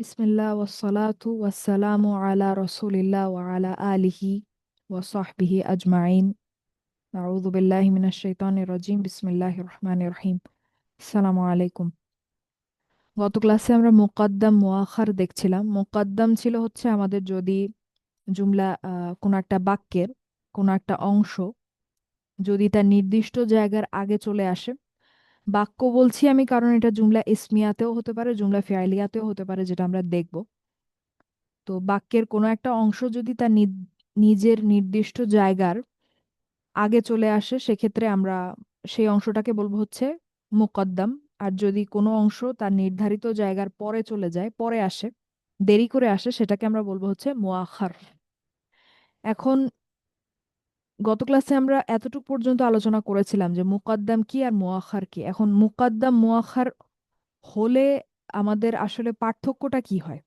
বিসমিল্লাহ ওয়াসসালাতু ওয়াসসালামু আলা রাসূলিল্লাহ ওয়া আলা আলিহি ওয়া সাহবিহি আজমাইন। আউযু বিল্লাহি মিনাশ শাইতানির রাজিম। বিসমিল্লাহির রহমানির রহিম। আসসালামু আলাইকুম। গত ক্লাসে আমরা মুকাদ্দাম মুআখার দেখছিলাম। মুকাদ্দাম ছিল হচ্ছে আমাদের যদি জুমলা কোনো একটা বাক্যের কোনো একটা অংশ যদি তার নির্দিষ্ট জায়গার আগে চলে আসে। বাক্য বলছি আমি কারণ এটা জুমলা ইসমিয়াতেও হতে পারে, জুমলা ফিআলিয়াতেও হতে পারে, যেটা আমরা দেখব। তো বাক্যের কোনো একটা অংশ যদি তার নিজের নির্দিষ্ট জায়গার আগে চলে আসে, সেক্ষেত্রে আমরা সেই অংশটাকে বলবো হচ্ছে মুকদ্দম। আর যদি কোনো অংশ তার নির্ধারিত জায়গার পরে চলে যায়, পরে আসে, দেরি করে আসে, সেটাকে আমরা বলবো হচ্ছে মুআখার। এখন গত ক্লাসে আমরা এতটুকু পর্যন্ত আলোচনা করেছিলাম যে মুকদ্দম কি আর মুআখার কি। এখন মুকদ্দম মুআখার হলে আমাদের আসলে পার্থক্যটা কি হয়?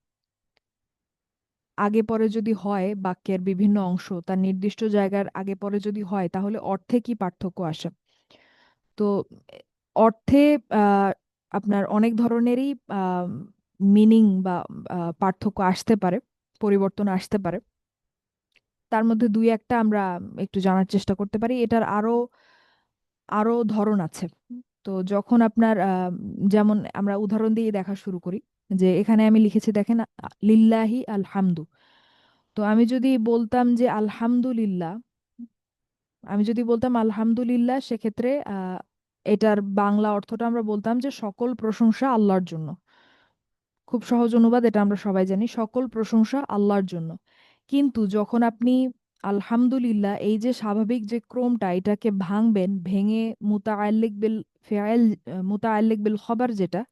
আগে পরে যদি হয়, বাক্যের বিভিন্ন অংশ তার নির্দিষ্ট জায়গার আগে পরে যদি হয়, তাহলে অর্থে কি পার্থক্য আসে? তো এ, অর্থে আহ, আপনার অনেক ধরনেরই মিনিং বা পার্থক্য আসতে পারে, পরিবর্তন আসতে পারে। তার মধ্যে দুই একটা আমরা একটু জানার চেষ্টা করতে পারি। এটার আরো আরো ধরন আছে। তো যখন আপনার যেমন আমরা উদাহরণ দিয়ে দেখা শুরু করি, যে এখানে আমি লিখেছি দেখেন, লিল্লাহি আলহামদু। তো আমি যদি বলতাম যে আলহামদুলিল্লাহ, আমি যদি বলতাম আলহামদুলিল্লাহ, সেক্ষেত্রে এটার বাংলা অর্থটা আমরা বলতাম যে সকল প্রশংসা আল্লাহর জন্য। খুব সহজ অনুবাদ, এটা আমরা সবাই জানি, সকল প্রশংসা আল্লাহর জন্য। কিন্তু যখন আপনি আলহামদুলিল্লাহ এই যে স্বাভাবিক যে ক্রমটা, এটাকে ভাঙবেন, ভেঙে মুতাআল্লিক বিল ফেআল, মুতাআল্লিক বিল খবর যেটা,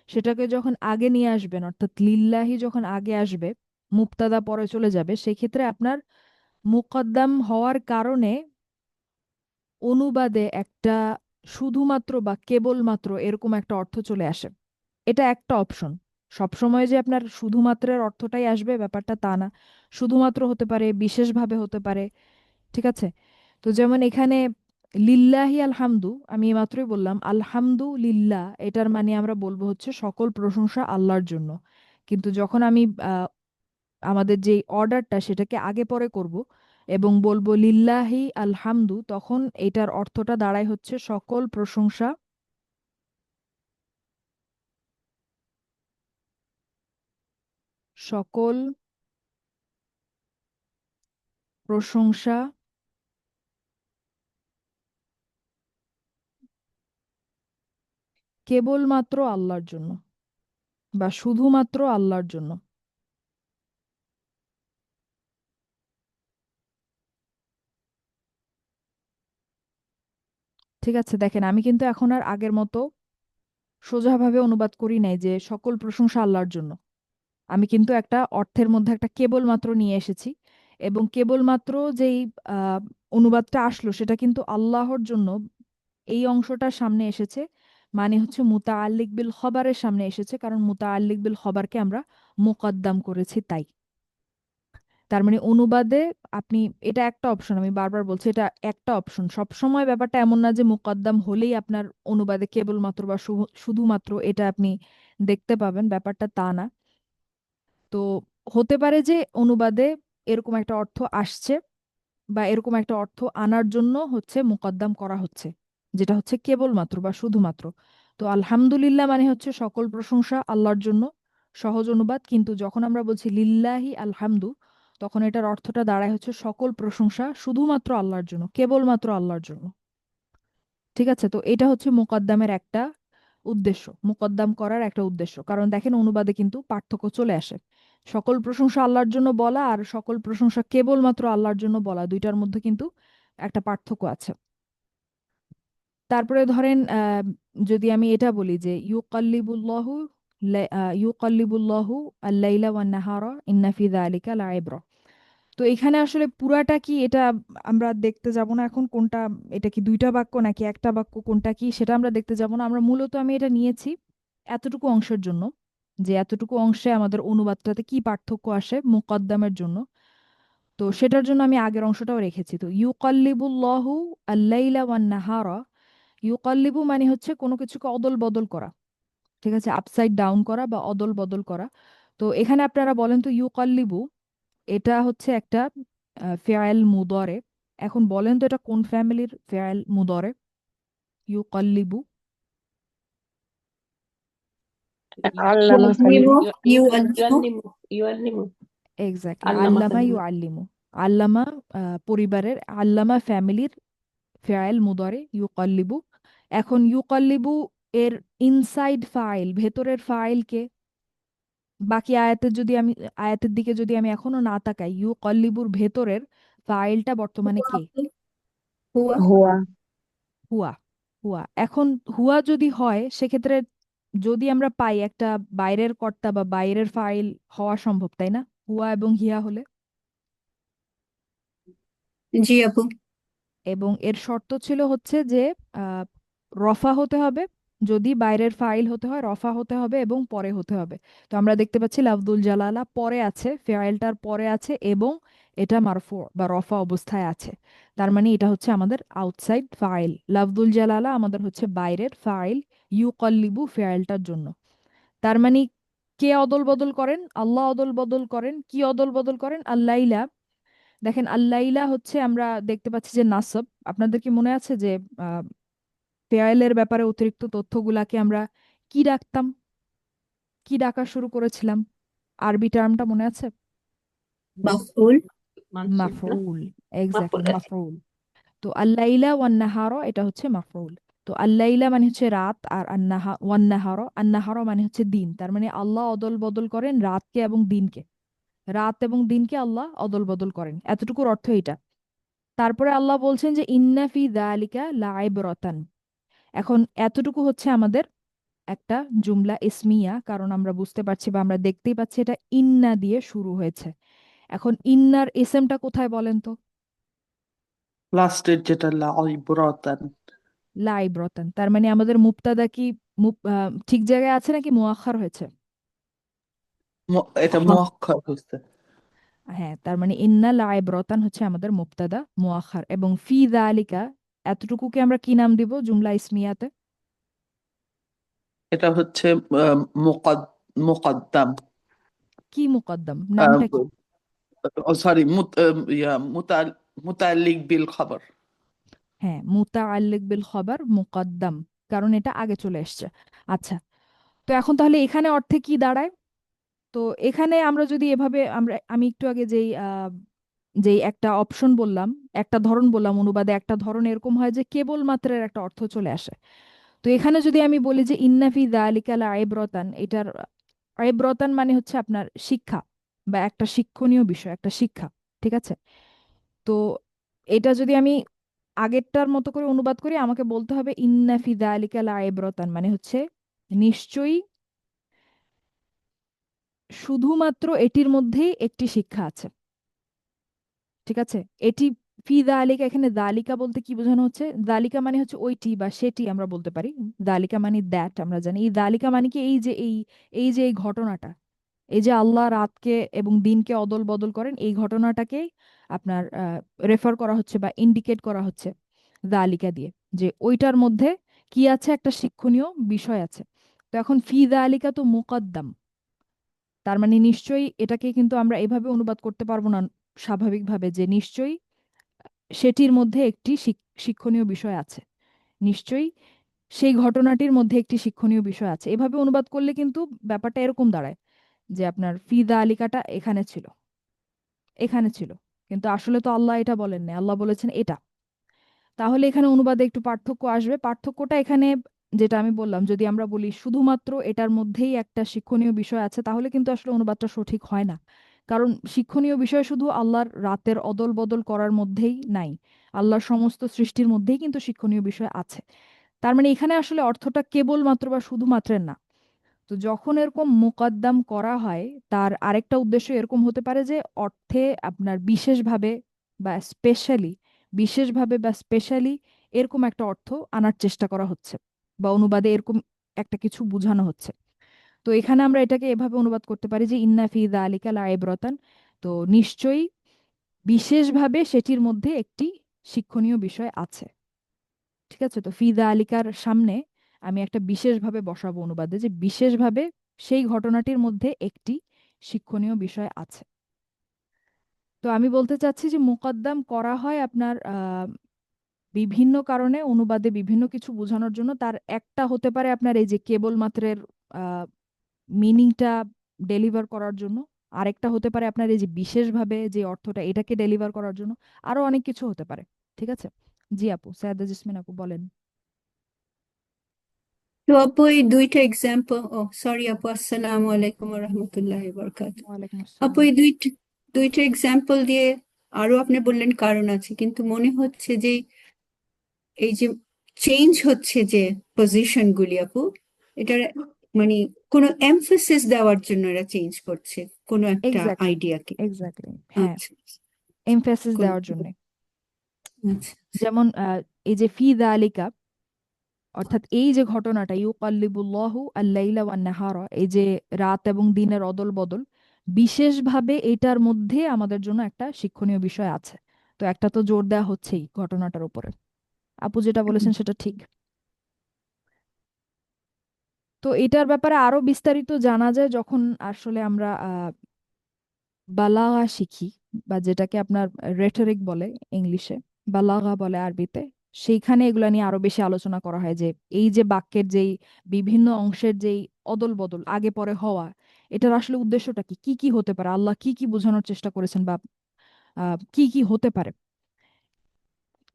সেটাকে যখন আগে নিয়ে আসবেন, অর্থাৎ লিল্লাহি যখন আগে আসবে, মুক্তাদা পরে চলে যাবে, সেক্ষেত্রে আপনার মুকদ্দাম হওয়ার কারণে অনুবাদে একটা শুধুমাত্র বা কেবলমাত্র এরকম একটা অর্থ চলে আসে। এটা একটা অপশন। সবসময় যে আপনার শুধুমাত্রের অর্থটাই আসবে ব্যাপারটা তা না। শুধুমাত্র হতে পারে, বিশেষভাবে হতে পারে। ঠিক আছে? তো যেমন এখানে লিল্লাহি আলহামদু, আমি মাত্রই বললাম আলহামদু লিল্লাহ, এটার মানে আমরা বলবো হচ্ছে সকল প্রশংসা আল্লাহর জন্য। কিন্তু যখন আমি আমাদের যে অর্ডারটা সেটাকে আগে পরে করব এবং বলবো লিল্লাহি আলহামদু, তখন এটার অর্থটা দাঁড়ায় হচ্ছে সকল প্রশংসা, সকল প্রশংসা কেবলমাত্র আল্লাহর জন্য বা শুধুমাত্র আল্লাহর জন্য। ঠিক আছে, দেখেন আমি কিন্তু এখন আর আগের মতো সোজাভাবে অনুবাদ করি নাই যে সকল প্রশংসা আল্লাহর জন্য। আমি কিন্তু একটা অর্থের মধ্যে একটা কেবলমাত্র নিয়ে এসেছি, এবং কেবলমাত্র যেই আহ, অনুবাদটা আসলো সেটা কিন্তু আল্লাহর জন্য এই অংশটার সামনে এসেছে, মানে হচ্ছে মুতাআল্লিক বিল খবরের সামনে এসেছে, কারণ মুতাআল্লিক বিল খবরকে আমরা মুকদ্দাম করেছি তাই। তার মানে অনুবাদে আপনি, এটা একটা অপশন, আমি বারবার বলছি এটা একটা অপশন। সব সময় ব্যাপারটা এমন না যে মুকদ্দাম হলেই আপনার অনুবাদে কেবলমাত্র বা শুধুমাত্র এটা আপনি দেখতে পাবেন, ব্যাপারটা তা না। তো হতে পারে যে অনুবাদে এরকম একটা অর্থ আসছে বা এরকম একটা অর্থ আনার জন্য হচ্ছে মুকদ্দাম করা হচ্ছে, যেটা হচ্ছে কেবলমাত্র বা শুধুমাত্র। তো আলহামদুলিল্লাহ মানে হচ্ছে সকল প্রশংসা আল্লাহর জন্য, সহজ অনুবাদ। কিন্তু যখন আমরা বলছি লিল্লাহি আলহামদু, তখন এটার অর্থটা দাঁড়ায় হচ্ছে সকল প্রশংসা শুধুমাত্র আল্লাহর জন্য, কেবলমাত্র আল্লাহর জন্য। ঠিক আছে? তো এটা হচ্ছে মুকদ্দামের একটা উদ্দেশ্য, মুকদ্দাম করার একটা উদ্দেশ্য। কারণ দেখেন অনুবাদে কিন্তু পার্থক্য চলে আসে। সকল প্রশংসা আল্লাহর জন্য বলা আর সকল প্রশংসা কেবলমাত্র আল্লাহর জন্য বলা, দুইটার মধ্যে কিন্তু একটা পার্থক্য আছে। তারপরে ধরেন যদি আমি এটা বলি যে ইউকাল্লিবুল্লাহু আল-লাইলা ওয়ান-নাহারা ইন্না ফি যালিকা লাইবরা। তো এখানে আসলে পুরাটা কি, এটা আমরা দেখতে যাব না এখন। কোনটা, এটা কি দুইটা বাক্য নাকি একটা বাক্য, কোনটা কি সেটা আমরা দেখতে যাব না। আমরা মূলত, আমি এটা নিয়েছি এতটুকু অংশের জন্য, যে এতটুকু অংশে আমাদের অনুবাদটাতে কি পার্থক্য আসে মুকদ্দামের জন্য। তো সেটার জন্য আমি আগের অংশটাও রেখেছি। তো ইউকাল্লিবুল্লাহু আল-লাইলা ওয়ান-নাহারা, ইউকাল্লিবু মানে হচ্ছে কোনো কিছুকে অদল বদল করা। ঠিক আছে? আপসাইড ডাউন করা বা অদল বদল করা। তো এখানে আপনারা বলেন তো ইউকাল্লিবু, এটা হচ্ছে একটা ফেয়াল মুদরে। এখন বলেন তো এটা কোন ফ্যামিলির ফেয়াল মুদরে? ইউকাল্লিবু। আল্লামা family. يعلمه يؤلف. ইউআল্লিমু। ইউআল্লিমু। Exactly, Allama Allama family. You আল্লিমু। আল্লামা পরিবারের, আল্লামা ফ্যামিলির ফেয়াল মুদরে ইউকাল্লিবু। এখন ইউকাল্লিবু এর ইনসাইড ফাইল, ভেতরের ফাইলকে, বাকি আয়াতের যদি আমি, আয়াতের দিকে যদি আমি এখনো না তাকাই, ইউকাল্লিবুর ভেতরের ফাইলটা বর্তমানে কে? هو. হুয়া। হুয়া। হুয়া। এখন হুয়া যদি হয় সেক্ষেত্রে যদি আমরা পাই একটা বাইরের কর্তা বা বাইরের ফাইল হওয়া সম্ভব, তাই না? হুয়া এবং হিয়া হলে। जी अबू. এবং এর শর্ত ছিল হচ্ছে যে আহ, রফা হতে হবে। যদি বাইরের ফাইল হতে হয় রফা হতে হবে এবং পরে হতে হবে। তো আমরা দেখতে পাচ্ছি লাফদুল জালালা পরে আছে, ফাইলটার পরে আছে, এবং এটা মারফু বা রফা অবস্থায় আছে। তার মানে এটা হচ্ছে আমাদের আউটসাইড ফাইল। লাফদুল জালালা আমাদের হচ্ছে বাইরের ফাইল ইউকল্লিবু ফাইলটার জন্য। তার মানে কে অদল বদল করেন? আল্লাহ অদল বদল করেন। কি অদল বদল করেন? আল্লাইলা। দেখেন আল্লাইলা হচ্ছে আমরা দেখতে পাচ্ছি যে নাসব। আপনাদের কি মনে আছে যে আহ, ফেয়ালের ব্যাপারে অতিরিক্ত তথ্যগুলাকে আমরা কি ডাকতাম, কি ডাকা শুরু করেছিলাম? আরবি টার্মটা মনে আছে? مفعول. মানসুব না? মাফউল। এক্স্যাক্টলি, মাফুল আছে। মাফউল। তো আল্লাইলা ওয়ান নাহার, এটা হচ্ছে মাফউল। তো আল্লাইলা মানে হচ্ছে রাত, আর আন্নাহা ওয়ান নাহার, আন্নাহার মানে হচ্ছে দিন। তার মানে আল্লাহ অদল বদল করেন রাতকে এবং দিনকে। রাত এবং দিনকে আল্লাহ অদল বদল করেন, এতটুকুর অর্থ এটা। তারপরে আল্লাহ বলছেন যে ইন্না ফি যালিকা লাইবরাতান। এখন এতটুকু হচ্ছে আমাদের একটা জুমলা ইসমিয়া, কারণ আমরা বুঝতে পারছি বা আমরা দেখতেই পাচ্ছি এটা ইন্না দিয়ে শুরু হয়েছে। এখন ইন্নার ইসেমটা কোথায় বলেন তো? লাস্টের যেটা লা ইবরাতান। লাইব্রতান। তার মানে আমাদের মুবতাদা কি ঠিক জায়গায় আছে নাকি মুআখার হয়েছে? এটা हाँ. মুআক্খার হয়েছে। হ্যাঁ, তার মানে ইন্না লাইব্রতান হচ্ছে আমাদের মুবতাদা মুআখার, এবং ফি যালিকা এতটুকুকে আমরা কি নাম দিব জুমলা ইসমিয়াতে? এটা হচ্ছে মুকদ্দাম। কি মুকদ্দম, নামটা কি? সরি, মুতাল্লিক বিল খবর। হ্যাঁ, মুতাআল্লিক বিল খবর মুকদ্দম, কারণ এটা আগে চলে এসছে। আচ্ছা, তো এখন তাহলে এখানে অর্থে কি দাঁড়ায়? তো এখানে আমরা যদি এভাবে, আমি একটু আগে যেই একটা অপশন বললাম, একটা ধরন বললাম অনুবাদে, একটা ধরন এরকম হয় যে কেবলমাত্রের একটা অর্থ চলে আসে। তো এখানে যদি আমি বলি যে ইন্নাফি যালিকা লাইব্রাতান, এটার আইব্রতান মানে হচ্ছে আপনার শিক্ষা বা একটা শিক্ষণীয় বিষয়, একটা শিক্ষা। ঠিক আছে? তো এটা যদি আমি আগেরটার মতো করে অনুবাদ করি, আমাকে বলতে হবে ইন্না ফি যালিকা লাইব্রাতান মানে হচ্ছে নিশ্চয়ই, শুধুমাত্র এটির মধ্যেই একটি শিক্ষা আছে। ঠিক আছে? এটি ফি দালিকা, এখানে দালিকা বলতে কি বোঝানো হচ্ছে? দালিকা মানে হচ্ছে ওইটি বা সেটি আমরা বলতে পারি। দালিকা মানে দ্যাট, আমরা জানি। এই দালিকা মানে কি, এই যে এই ঘটনাটা, এই যে আল্লাহ রাতকে এবং দিনকে অদল বদল করেন, এই ঘটনাটাকে আপনার রেফার করা হচ্ছে বা ইন্ডিকেট করা হচ্ছে দালিকা দিয়ে, যে ওইটার মধ্যে কি আছে, একটা শিক্ষণীয় বিষয় আছে। তো এখন ফি দালিকা তো মুকদ্দাম, তার মানে নিশ্চয়ই এটাকে কিন্তু আমরা এভাবে অনুবাদ করতে পারবো না স্বাভাবিকভাবে, যে নিশ্চয়ই সেটির মধ্যে একটি শিক্ষণীয় বিষয় আছে। নিশ্চয়ই সেই ঘটনাটির মধ্যে একটি শিক্ষণীয় বিষয় আছে। এভাবে অনুবাদ করলে কিন্তু ব্যাপারটা এরকম দাঁড়ায় যে আপনার ফিদা আলিকাটা এখানে ছিল, এখানে ছিল, কিন্তু আসলে তো আল্লাহ এটা বলেন না, আল্লাহ বলেছেন এটা। তাহলে এখানে অনুবাদে একটু পার্থক্য আসবে। পার্থক্যটা এখানে যেটা আমি বললাম, যদি আমরা বলি শুধুমাত্র এটার মধ্যেই একটা শিক্ষণীয় বিষয় আছে, তাহলে কিন্তু আসলে অনুবাদটা সঠিক হয় না। কারণ শিক্ষণীয় বিষয় শুধু আল্লাহর রাতের অদল বদল করার মধ্যেই নাই, আল্লাহর সমস্ত সৃষ্টির মধ্যেই কিন্তু শিক্ষণীয় বিষয় আছে। তার মানে এখানে আসলে অর্থটা কেবলমাত্র বা শুধুমাত্রের না। তো যখন এরকম মোকদ্দম করা হয়, তার আরেকটা উদ্দেশ্য এরকম হতে পারে যে অর্থে আপনার বিশেষভাবে বা স্পেশালি, বিশেষভাবে বা স্পেশালি এরকম একটা অর্থ আনার চেষ্টা করা হচ্ছে, বা অনুবাদে এরকম একটা কিছু বোঝানো হচ্ছে। তো এখানে আমরা এটাকে এভাবে অনুবাদ করতে পারি যে ইন্না ফি যালিকা লাইব্রাতান, তো নিশ্চয়ই বিশেষভাবে সেটির মধ্যে একটি শিক্ষণীয় বিষয় আছে। ঠিক আছে? তো ফি যালিকার সামনে আমি একটা বিশেষভাবে বসাবো অনুবাদে, যে বিশেষভাবে সেই ঘটনাটির মধ্যে একটি শিক্ষণীয় বিষয় আছে। তো আমি বলতে চাচ্ছি যে মুকদ্দাম করা হয় আপনার বিভিন্ন কারণে, অনুবাদে বিভিন্ন কিছু বোঝানোর জন্য। তার একটা হতে পারে আপনার এই যে কেবলমাত্রের মিনিংটা ডেলিভার করার জন্য, আরেকটা হতে পারে আপনার এই যে বিশেষভাবে যে অর্থটা এটাকে ডেলিভার করার জন্য, আরো অনেক কিছু হতে পারে। ঠিক আছে? জি আপু, সায়েদা জেসমিন আপু বলেন। তো আপু এই দুইটা এক্সাম্পল, ও সরি আপু, আসসালামু আলাইকুম ওয়া রাহমাতুল্লাহি ওয়া বারাকাতুহু। ওয়ালাইকুম আপু আসসালাম। এই দুইটা এক্সাম্পল দিয়ে আরো আপনি বললেন কারণ আছে, কিন্তু মনে হচ্ছে যে এই যে চেঞ্জ হচ্ছে যে পজিশন গুলি আপু, এটার মানে কোনো এমফাসিস দেওয়ার জন্য এরা চেঞ্জ করছে কোনো একটা এক্স্যাক্টলি, আইডিয়াকে। এক্স্যাক্টলি, হ্যাঁ, আচ্ছা এমফাসিস কোন দেওয়ার জন্য। আচ্ছা যেমন এই যে ফি যালিকা, অর্থাৎ এই যে ঘটনাটা, ইউকাল্লিবুল্লাহু আল-লাইলা ওয়ান-নাহারা, এই যে রাত এবং দিনের অদল বদল, বিশেষভাবে এটার মধ্যে আমাদের জন্য একটা শিক্ষণীয় বিষয় আছে। তো একটা তো জোর দেওয়া হচ্ছেই ঘটনাটার উপরে। আপু যেটা বলেছেন সেটা ঠিক। তো এটার ব্যাপারে আরো বিস্তারিত জানা যায় যখন আসলে আমরা বালাগা শিখি, বা যেটাকে আপনার রেটরিক বলে ইংলিশে, বালাগা বলে আরবিতে। সেইখানে এগুলা নিয়ে আরো বেশি আলোচনা করা হয় যে এই যে বাক্যের যেই বিভিন্ন অংশের যেই অদল বদল, আগে পরে হওয়া, এটার আসলে উদ্দেশ্যটা কি, কি কি হতে পারে, আল্লাহ কি কি বোঝানোর চেষ্টা করেছেন, বা কি কি হতে পারে,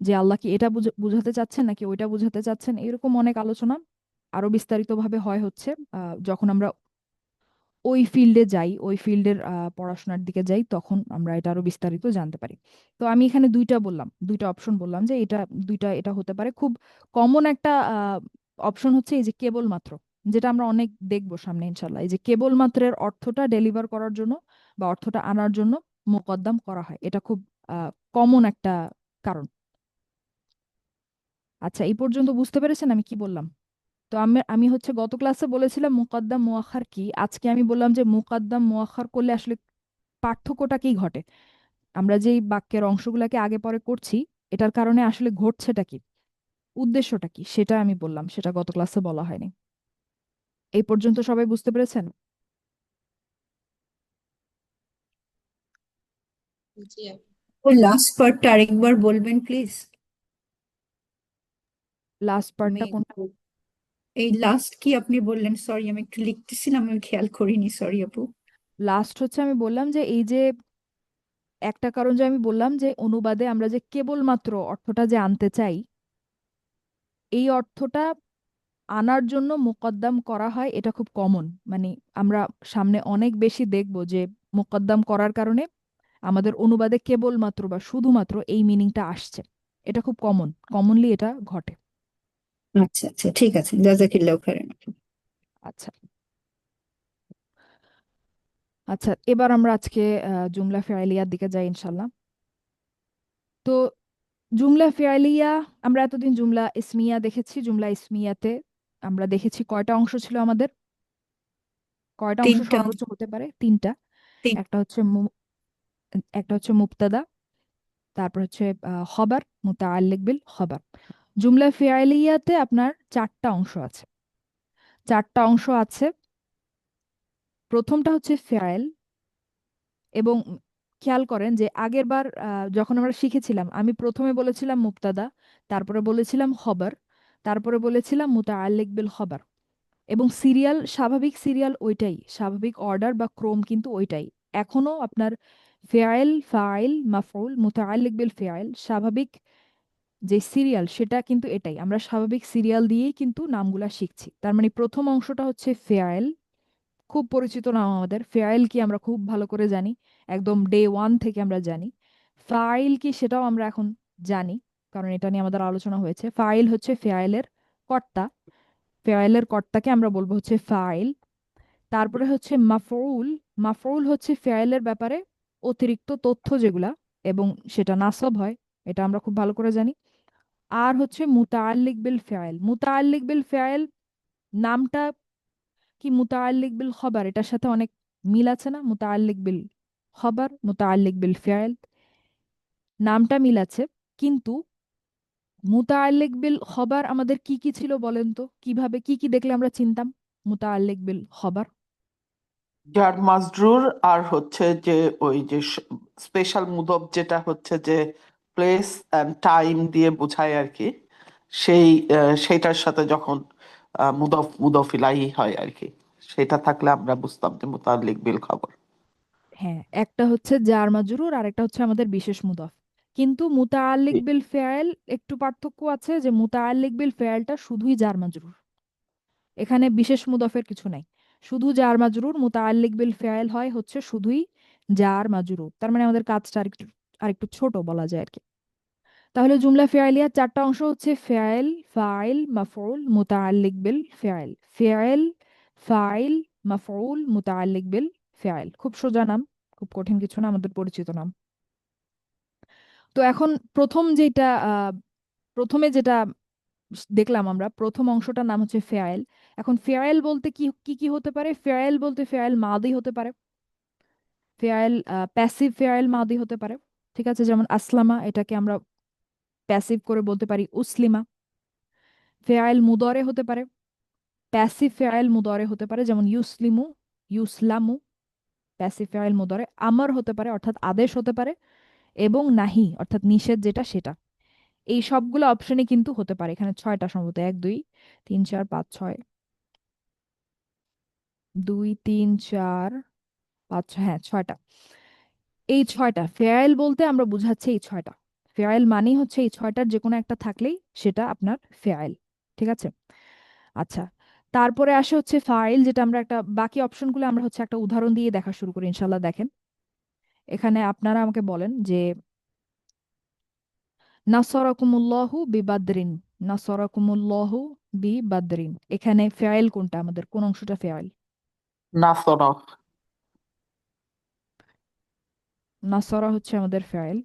যে আল্লাহ কি এটা বুঝাতে চাচ্ছেন নাকি ওইটা বুঝাতে চাচ্ছেন, এরকম অনেক আলোচনা আরো বিস্তারিতভাবে হয় হচ্ছে যখন আমরা ওই ফিল্ডে যাই, ওই ফিল্ডের পড়াশোনার দিকে যাই, তখন আমরা এটা আরো বিস্তারিত জানতে পারি। তো আমি এখানে দুইটা বললাম, দুইটা অপশন বললাম যে এটা দুইটা এটা হতে পারে। খুব কমন একটা অপশন হচ্ছে এই যে কেবলমাত্র, যেটা আমরা অনেক দেখবো সামনে ইনশাল্লাহ। এই যে কেবলমাত্রের অর্থটা ডেলিভার করার জন্য বা অর্থটা আনার জন্য মোকদ্দম করা হয়, এটা খুব কমন একটা কারণ। আচ্ছা, এই পর্যন্ত বুঝতে পেরেছেন আমি কি বললাম? তো আমি আমি হচ্ছে গত ক্লাসে বলেছিলাম মুকাদ্দাম মুআখার কি, আজকে আমি বললাম যে মুকাদ্দাম মুআখার করলে আসলে পার্থক্যটা কি ঘটে, আমরা যেই বাক্যের অংশগুলোকে আগে পরে করছি এটার কারণে আসলে ঘটছেটা কি, উদ্দেশ্যটা কি, সেটা আমি বললাম, সেটা গত ক্লাসে বলা হয়নি। এই পর্যন্ত সবাই বুঝতে পেরেছেন? জি আপু। ওই লাস্ট পার্টটা আরেকবার বলবেন প্লিজ। লাস্ট আমি পার্টটা কোনটা? এই লাস্ট কি আপনি বললেন? সরি, আমি একটু লিখতেছিলাম, আমি খেয়াল করিনি, সরি আপু। লাস্ট হচ্ছে আমি বললাম যে এই যে একটা কারণ যে আমি বললাম যে অনুবাদে আমরা যে কেবলমাত্র অর্থটা যে আনতে চাই, এই অর্থটা আনার জন্য মোকদ্দম করা হয়, এটা খুব কমন। মানে আমরা সামনে অনেক বেশি দেখব যে মোকদ্দম করার কারণে আমাদের অনুবাদে কেবলমাত্র বা শুধুমাত্র এই মিনিংটা আসছে। এটা খুব কমনলি এটা ঘটে। আচ্ছা আচ্ছা, ঠিক আছে, জাজাকিল্লাহু খাইরান আপু। আচ্ছা, আচ্ছা, এবার আমরা আজকে জুমলা ফেয়ালিয়ার দিকে যাই ইনশাল্লাহ। তো জুমলা ফেয়ালিয়া, আমরা এতদিন জুমলা ইসমিয়া দেখেছি। জুমলা ইসমিয়াতে আমরা দেখেছি কয়টা অংশ ছিল আমাদের, কয়টা অংশ তিনটা। সর্বোচ্চ হতে পারে? তিনটা। তিন। একটা হচ্ছে একটা হচ্ছে মুবতাদা, তারপর হচ্ছে খবর, মুতাআল্লিক বিল খবর। জুমলা ফিআলিয়াতে আপনার চারটা অংশ আছে, চারটা অংশ আছে। প্রথমটা হচ্ছে ফেয়াল, এবং খেয়াল করেন যে আগের বার যখন আমরা শিখেছিলাম, আমি প্রথমে বলেছিলাম মুবতাদা, তারপরে বলেছিলাম খবর, তারপরে বলেছিলাম মুতাআল্লিক বিল খবর। এবং সিরিয়াল, স্বাভাবিক সিরিয়াল ওইটাই, স্বাভাবিক অর্ডার বা ক্রম কিন্তু ওইটাই এখনো আপনার। ফেয়াল, ফাইল, মাফউল, মুতাআল্লিক বিল ফেয়াল, স্বাভাবিক যে সিরিয়াল সেটা কিন্তু এটাই, আমরা স্বাভাবিক সিরিয়াল দিয়েই কিন্তু নামগুলা শিখছি। তার মানে প্রথম অংশটা হচ্ছে ফেয়াল, খুব পরিচিত নাম আমাদের। ফেয়াল কি আমরা খুব ভালো করে জানি, একদম ডে ওয়ান থেকে আমরা জানি। ফাইল কি সেটাও আমরা এখন জানি, কারণ এটা নিয়ে আমাদের আলোচনা হয়েছে। ফাইল হচ্ছে ফেয়ালের কর্তা, ফেয়ালের কর্তাকে আমরা বলবো হচ্ছে ফাইল। তারপরে হচ্ছে মাফউল, মাফউল হচ্ছে ফেয়ালের ব্যাপারে অতিরিক্ত তথ্য যেগুলা, এবং সেটা নাসব হয়, এটা আমরা খুব ভালো করে জানি। আর হচ্ছে মুতাআল্লিক বিল ফাইল, মুতাআল্লিক বিল ফাইল নামটা কি মুতাআল্লিক বিল খবর, এটার সাথে অনেক মিল আছে না? মুতাআল্লিক বিল খবর, মুতাআল্লিক বিল ফাইল, নামটা মিল আছে। কিন্তু মুতাআল্লিক বিল খবর আমাদের কি কি ছিল বলেন তো, কিভাবে কি কি দেখলে আমরা চিনতাম মুতাআল্লিক বিল খবর? জার মাজরুর আর হচ্ছে যে ওই যে স্পেশাল মুদব যেটা হচ্ছে যে প্লেস এন্ড টাইম দিয়ে বোঝায় আর কি, সেই সেইটার সাথে যখন মুদফ মুদফ ইলাইহি হয় আর কি, সেটা থাকলে আমরা বুঝতাম যে মুতাল্লিক বিল খবর। হ্যাঁ, একটা হচ্ছে জার মাজরুর আর একটা হচ্ছে আমাদের বিশেষ মুদাফ। কিন্তু মুতাআল্লিক জি। বিল ফেয়েল একটু পার্থক্য আছে, যে মুতাআল্লিক বিল ফেয়েলটা শুধুই জার মাজরুর, এখানে বিশেষ মুদাফের কিছু নাই, শুধু জার মাজরুর। মুতাআল্লিক বিল ফেয়েল হয় হচ্ছে শুধুই জার মাজরুর, তার মানে আমাদের কাজটা আরেকটু ছোট বলা যায় আর কি। তাহলে জুমলা ফেয়ালিয়া চারটা অংশ হচ্ছে ফেয়েল, ফাইল, মাফউল, মুতাআল্লিক বিল ফেয়েল। ফেয়েল, ফাইল, মাফউল, মুতাআল্লিক বিল ফেয়েল। খুব সোজা নাম, খুব কঠিন কিছু না, আমাদের পরিচিত নাম। তো এখন প্রথমে যেটা দেখলাম আমরা, প্রথম অংশটার নাম হচ্ছে ফেয়েল। এখন ফেয়েল বলতে কি কি কি হতে পারে? ফেয়েল বলতে ফেয়েল মাদি হতে পারে, ফেয়েল প্যাসিভ ফেয়েল মাদি হতে পারে, ঠিক আছে? যেমন আসলামা, এটাকে আমরা প্যাসিভ করে বলতে পারি উসলিমা। ফেয়েল মুদরে হতে পারে, প্যাসিভ ফেয়েল মুদরে হতে পারে, যেমন ইউসলিমু, ইউসলামু, প্যাসিভ ফেয়েল মুদরে। আমর হতে পারে, অর্থাৎ আদেশ হতে পারে, এবং নাহি অর্থাৎ নিষেধ যেটা সেটা। এই সবগুলো অপশনে কিন্তু হতে পারে। এখানে ছয়টা সম্ভবত, 1 2 3 4 5 6, 2 3 4 5 6, হ্যাঁ ছয়টা। এই ছয়টা ফেয়াইল বলতে আমরা বুঝাচ্ছি এই ছয়টা। ফেয়াইল মানেই হচ্ছে এই ছয়টার যে কোনো একটা থাকলেই সেটা আপনার ফেয়াইল, ঠিক আছে? আচ্ছা, তারপরে আসে হচ্ছে ফাইল, যেটা আমরা একটা, বাকি অপশনগুলো আমরা হচ্ছে একটা উদাহরণ দিয়ে দেখা শুরু করি ইনশাল্লাহ। দেখেন, এখানে আপনারা আমাকে বলেন যে নাসরাকুমুল্লাহু বিবাদরিন, নাসরাকুমুল্লাহু বিবাদরিন, এখানে ফেয়াইল কোনটা, আমাদের কোন অংশটা ফেয়াইল? নাসরা। নাসরা হচ্ছে আমাদের ফেয়াইল।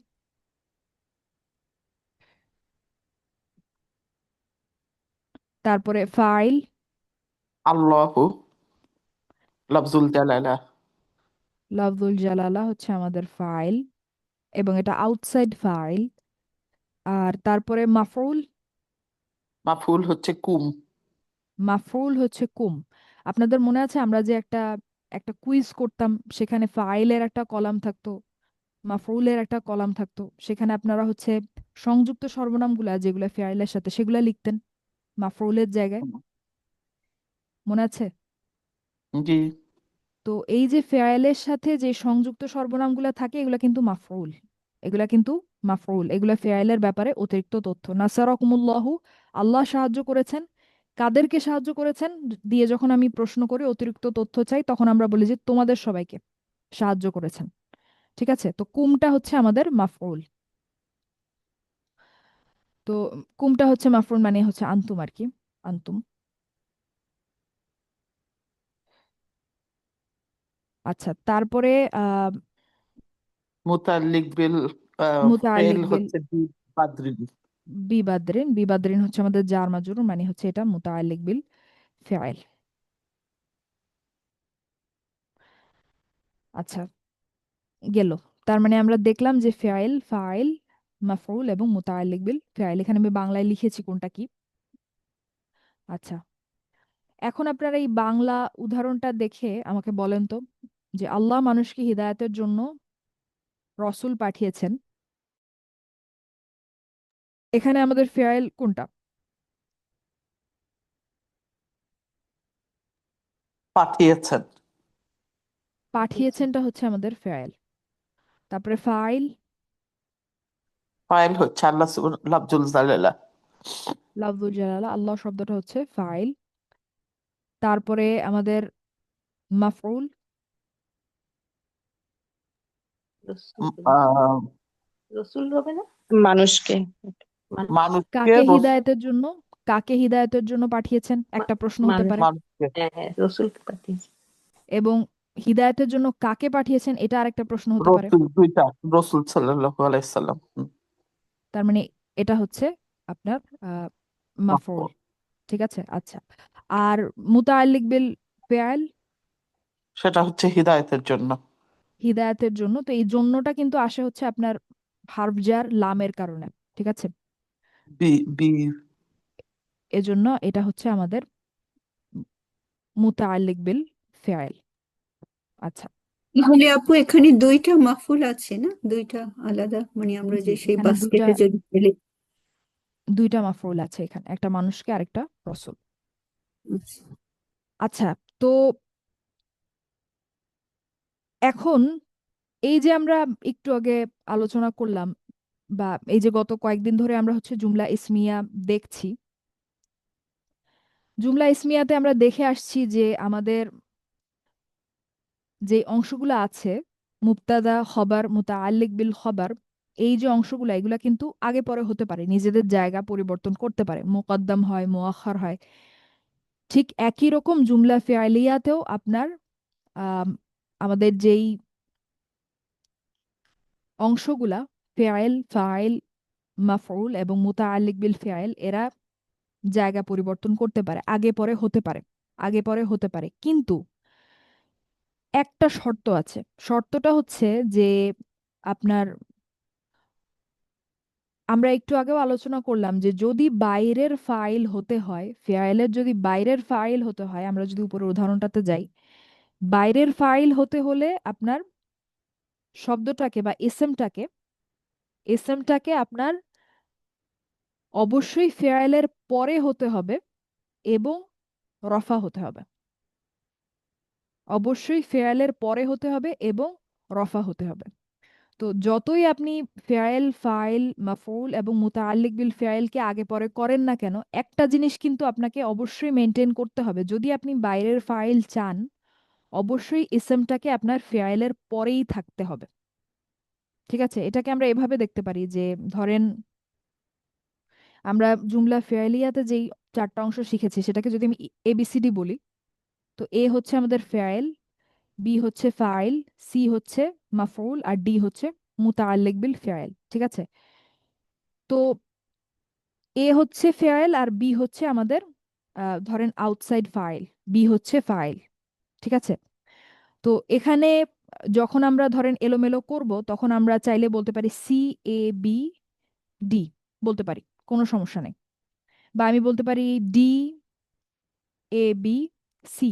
তারপরে ফাইল, আল্লাহু লাফজুল জালালা। লফজুল জালালা হচ্ছে আমাদের ফাইল, এবং এটা আউটসাইড ফাইল। আর তারপরে মাফউল, মাফুল হচ্ছে কুম। মাফউল হচ্ছে কুম। আপনাদের মনে আছে আমরা যে একটা একটা কুইজ করতাম, সেখানে ফাইলের একটা কলাম থাকতো, মাফউলের একটা কলাম থাকতো, সেখানে আপনারা হচ্ছে সংযুক্ত সর্বনামগুলা যেগুলা ফাইলের সাথে সেগুলা লিখতেন মাফউলের জায়গায়, মনে আছে? জি। তো এই যে ফেয়ালের সাথে যে সংযুক্ত সর্বনামগুলা থাকে এগুলা কিন্তু মাফউল, এগুলা কিন্তু মাফউল, এগুলা ফেয়ালের ব্যাপারে অতিরিক্ত তথ্য। নাসারাকুমুল্লাহু, আল্লাহ সাহায্য করেছেন। কাদেরকে সাহায্য করেছেন দিয়ে যখন আমি প্রশ্ন করি, অতিরিক্ত তথ্য চাই, তখন আমরা বলি যে তোমাদের সবাইকে সাহায্য করেছেন, ঠিক আছে? তো কুমটা হচ্ছে আমাদের মাফউল। তো কুমটা হচ্ছে মাফউল, মানে হচ্ছে আন্তুম আর কি, আন্তুম। আচ্ছা, তারপরে আহ মুতাল্লিক বিল ফেল মুতাআল্লিক বিল হচ্ছে বি বাদরিন। বিবাদরিন, বিবাদরিন হচ্ছে আমাদের জার মাজরুর, মানে হচ্ছে এটা মুতাআল্লিক বিল ফেয়েল। আচ্ছা, গেল। তার মানে আমরা দেখলাম যে ফেয়েল, ফাইল, মাফউল এবং মুতাআল্লিক বিল ফেয়েল। এখানে আমি বাংলায় লিখেছি কোনটা কি। আচ্ছা, এখন আপনারা এই বাংলা উদাহরণটা দেখে আমাকে বলেন তো, যে আল্লাহ মানুষকে হিদায়াতের জন্য রসুল পাঠিয়েছেন, এখানে আমাদের ফেয়েল কোনটা? পাঠিয়েছেন। পাঠিয়েছেনটা হচ্ছে আমাদের ফেয়েল। তারপরে ফাইল, ফাইল হচ্ছে আল্লাহ লাফজুল জালালা। লাফজুল জালালা, আল্লাহ শব্দটা হচ্ছে ফাইল। তারপরে আমাদের মাফউল, রসুল আহ, রসুল হবে না, মানুষকে, মানুষ, মানুষকে কাকে হিদায়াতের জন্য, কাকে হিদায়াতের জন্য পাঠিয়েছেন একটা প্রশ্ন হতে মানুষ, পারে। মানুষকে হ্যাঁ হ্যাঁ, রসুলকে পাঠিয়েছে। এবং হিদায়াতের জন্য কাকে পাঠিয়েছেন এটা আরেকটা প্রশ্ন হতে পারে। রসুল দুইটা, রসুল সাল্লাল্লাহু আলাইহি সাল্লাম। তার মানে এটা হচ্ছে আপনার মাফউল, ঠিক আছে? আচ্ছা, আর মুতাআল্লিক বিল ফেয়াল, সেটা হচ্ছে হিদায়াতের জন্য। হিদায়াতের জন্য। তো এই জন্যটা কিন্তু আসে হচ্ছে আপনার হারফ জার লামের কারণে, ঠিক আছে? বি বি এজন্য এটা হচ্ছে আমাদের মুতাআল্লিক বিল ফেয়াল। আচ্ছা, তাহলে আপু এখানে দুইটা মাফুল আছে না, দুইটা আলাদা, মানে আমরা জি যে সেই এখানে বাস্কেটে যদি ফেলি। দুইটা মাফউল আছে এখানে, একটা মানুষকে আরেকটা রসুল। আচ্ছা। আচ্ছা, তো এখন এই যে আমরা একটু আগে আলোচনা করলাম, বা এই যে গত কয়েকদিন ধরে আমরা হচ্ছে জুমলা ইসমিয়া দেখছি, জুমলা ইসমিয়াতে আমরা দেখে আসছি যে আমাদের যে অংশগুলো আছে, মুবতাদা, খবর, মুতাআল্লিক বিল খবর, এই যে অংশগুলো এগুলা কিন্তু আগে পরে হতে পারে, নিজেদের জায়গা পরিবর্তন করতে পারে, মুকদ্দম হয়, মুআখার হয়। ঠিক একই রকম জুমলা ফিআলিয়াতেও আপনার আম, আমাদের যেই অংশগুলা ফেআইল, ফাইল, মাফউল এবং মুতাআল্লিক বিল ফেআইল, এরা জায়গা পরিবর্তন করতে পারে, আগে পরে হতে পারে, আগে পরে হতে পারে। কিন্তু একটা শর্ত আছে, শর্তটা হচ্ছে যে আপনার, আমরা একটু আগেও আলোচনা করলাম যে যদি বাইরের ফাইল হতে হয়, ফেয়াইলের যদি বাইরের ফাইল হতে হয়, আমরা যদি উপরের উদাহরণটাতে যাই, বাইরের ফাইল হতে হলে আপনার শব্দটাকে বা এসএমটাকে আপনার অবশ্যই ফেয়াইলের পরে হতে হবে এবং রফা হতে হবে, অবশ্যই ফেয়াইলের পরে হতে হবে এবং রফা হতে হবে। তো যতই আপনি ফেয়াইল, ফাইল, মাফউল এবং মুতাআল্লিক বিল ফেয়াইলকে আগে পরে করেন না কেন, একটা জিনিস কিন্তু আপনাকে অবশ্যই মেনটেন করতে হবে। যদি আপনি বাইরের ফাইল চান, অবশ্যই ইসমটাকে আপনার ফেয়াইলের পরেই থাকতে হবে। ঠিক আছে, এটাকে আমরা এভাবে দেখতে পারি যে ধরেন আমরা জুমলা ফেয়ালিয়াতে যেই চারটা অংশ শিখেছি সেটাকে যদি আমি এবিসিডি বলি, তো এ হচ্ছে আমাদের ফেয়াইল, বি হচ্ছে ফাইল, সি হচ্ছে মাফউল, আর ডি হচ্ছে মুতাআল্লিক বিল ফেয়াইল। ঠিক আছে, তো এ হচ্ছে ফেয়াইল আর বি হচ্ছে আমাদের ধরেন আউটসাইড ফাইল, বি হচ্ছে ফাইল। ঠিক আছে, তো এখানে যখন আমরা ধরেন এলোমেলো করব তখন আমরা চাইলে বলতে পারি সি এ বি ডি, বলতে পারি, কোনো সমস্যা নেই। বা আমি বলতে পারি ডি এ বি সি,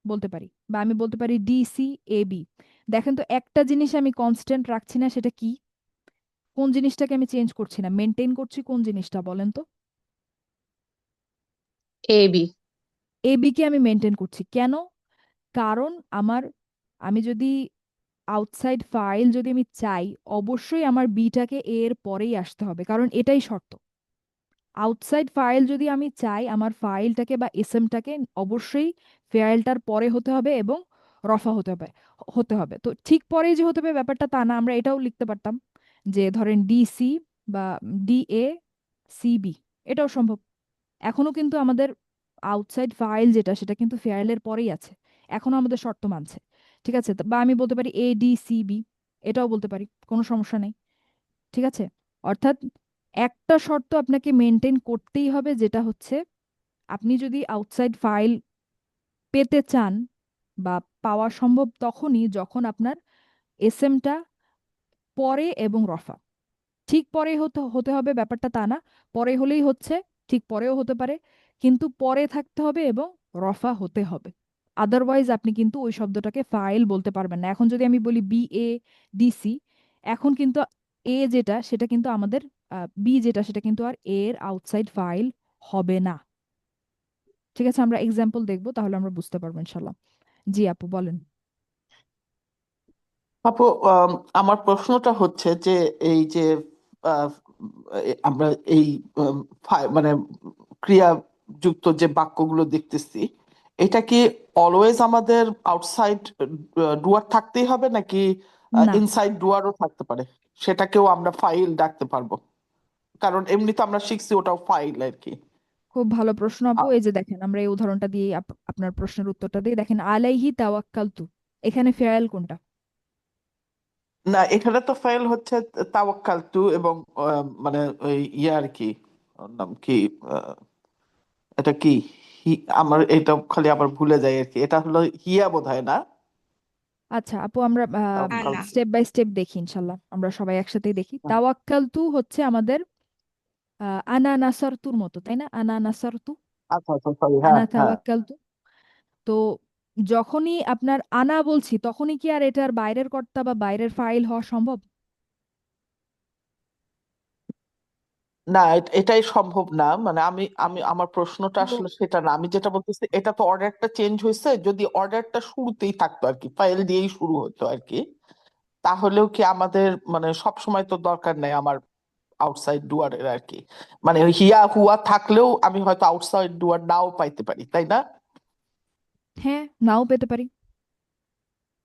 বলতে পারি। বা আমি বলতে পারি ডি সি এ বি। দেখেন তো একটা জিনিস আমি কনস্ট্যান্ট রাখছি না, সেটা কি? কোন জিনিসটাকে আমি চেঞ্জ করছি না, মেনটেন করছি কোন জিনিসটা বলেন তো? A B. এ বি কে আমি মেনটেন করছি কেন? কারণ আমি যদি আউটসাইড ফাইল যদি আমি চাই, অবশ্যই আমার বিটাকে এর পরেই আসতে হবে, কারণ এটাই শর্ত। আউটসাইড ফাইল যদি আমি চাই, আমার ফাইলটাকে বা এসএমটাকে অবশ্যই ফাইলটার পরে হতে হবে এবং রফা হতে হবে। তো ঠিক পরেই যে হতে হবে ব্যাপারটা তা না, আমরা এটাও লিখতে পারতাম যে ধরেন ডিসি বা ডিএ সিবি, এটাও সম্ভব। এখনো কিন্তু আমাদের আউটসাইড ফাইল যেটা, সেটা কিন্তু ফাইলের পরেই আছে, এখনো আমাদের শর্ত মানছে। ঠিক আছে, বা আমি বলতে পারি এ ডি সি বি, এটাও বলতে পারি, কোনো সমস্যা নেই। ঠিক আছে, অর্থাৎ একটা শর্ত আপনাকে মেনটেন করতেই হবে, যেটা হচ্ছে আপনি যদি আউটসাইড ফাইল পেতে চান, বা পাওয়া সম্ভব তখনই যখন আপনার এসএমটা পরে এবং রফা। ঠিক পরে হতে হতে হবে ব্যাপারটা তা না, পরে হলেই হচ্ছে, ঠিক পরেও হতে পারে, কিন্তু পরে থাকতে হবে এবং রফা হতে হবে। আদারওয়াইজ আপনি কিন্তু ওই শব্দটাকে ফাইল বলতে পারবেন না। এখন যদি আমি বলি বি এ ডিসি, এখন কিন্তু এ যেটা সেটা কিন্তু আমাদের, বি যেটা সেটা কিন্তু আর এর আউটসাইড ফাইল হবে না। ঠিক আছে, আমরা এক্সাম্পল দেখবো, তাহলে আমরা বুঝতে পারবো ইনশাল্লাহ। জি আপু বলেন। আপু, আমার প্রশ্নটা হচ্ছে যে এই যে আহ, আমরা এই মানে ক্রিয়াযুক্ত যে বাক্যগুলো দেখতেছি, এটা কি অলওয়েজ আমাদের আউটসাইড ডুয়ার থাকতেই হবে নাকি না, ইনসাইড ডুয়ারও থাকতে পারে? সেটাকেও আমরা ফাইল ডাকতে পারবো? কারণ এমনিতে আমরা শিখছি ওটাও ফাইল আর কি। খুব ভালো প্রশ্ন আপু। এই যে দেখেন, আমরা এই উদাহরণটা দিয়ে আপনার প্রশ্নের উত্তরটা দিই। দেখেন, আলাইহি তাওয়াক্কালতু, এখানে ফেয়াল কোনটা? না, এখানে তো ফাইল হচ্ছে তাওয়াক্কালতু, এবং মানে ওই ইয়ে আর কি, ওর নাম কি, এটা কি, আমার এটা খালি আবার ভুলে যাই আর কি, এটা হলো হিয়া বোধহয় না? আচ্ছা আপু, আমরা তাওয়াক্কাল। আলা। স্টেপ বাই স্টেপ দেখি ইনশাল্লাহ, আমরা সবাই একসাথেই দেখি। তাওয়াক্কালতু হচ্ছে আমাদের আনা নাসারতুর মতো, তাই না? আনা নাসারতু, আচ্ছা আচ্ছা, সরি, হ্যাঁ আনা হ্যাঁ। তাওয়াক্কালতু। তো যখনই আপনার আনা বলছি তখনই কি আর এটার বাইরের কর্তা বা বাইরের ফাইল হওয়া সম্ভব? না, এটাই সম্ভব না। মানে আমি আমি আমার প্রশ্নটা তো আসলে সেটা না, আমি যেটা বলতেছি এটা তো অর্ডারটা চেঞ্জ হয়েছে, যদি অর্ডারটা শুরুতেই থাকতো আর কি, ফাইল দিয়েই শুরু হতো আর কি, তাহলেও কি আমাদের মানে সব সময় তো দরকার নেই আমার আউটসাইড ডুয়ারের আর কি, মানে ওই হিয়া হুয়া থাকলেও আমি হয়তো আউটসাইড ডুয়ার নাও পাইতে পারি, তাই না? হ্যাঁ, নাও পেতে পারি।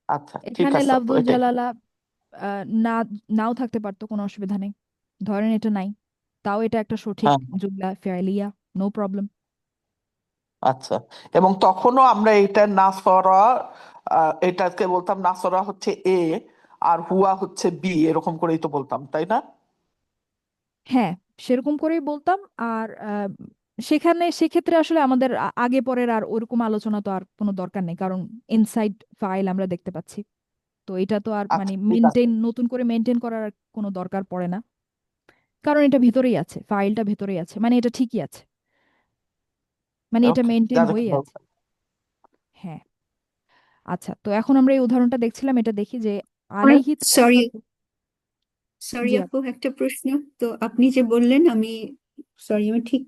আচ্ছা, ঠিক এখানে আছে আপু, লাফজুল এটাই। জালালা না, নাও থাকতে পারতো, কোনো অসুবিধা নেই। ধরেন এটা নাই, তাও এটা একটা সঠিক হ্যাঁ, জুমলা ফেয়ালিয়া, নো প্রবলেম। আচ্ছা। এবং তখনও আমরা এটা নাসরা, এটাকে বলতাম নাসরা হচ্ছে এ আর হুয়া হচ্ছে বি, এরকম করেই তো বলতাম, তাই না? হ্যাঁ, সেরকম করেই বলতাম। আর সেক্ষেত্রে আসলে আমাদের আগে পরের আর ওরকম আলোচনা তো আর কোনো দরকার নেই, কারণ ইনসাইড ফাইল আমরা দেখতে পাচ্ছি। তো এটা তো আর মানে আচ্ছা, ঠিক আছে। নতুন করে মেনটেন করার আর কোনো দরকার পড়ে না, কারণ এটা ভেতরেই আছে, ফাইলটা ভেতরেই আছে, মানে এটা ঠিকই আছে, মানে এটা ওকে, মেনটেন হয়েই জাজাকাল্লাহ। আছে। হ্যাঁ। আচ্ছা, তো এখন আমরা এই উদাহরণটা দেখছিলাম, এটা দেখি যে আলাইহি সরি তাওয়াক্কালতু। সরি জি আপু, একটা প্রশ্ন। তো আপনি যে বললেন, আমি সরি, আমি ঠিক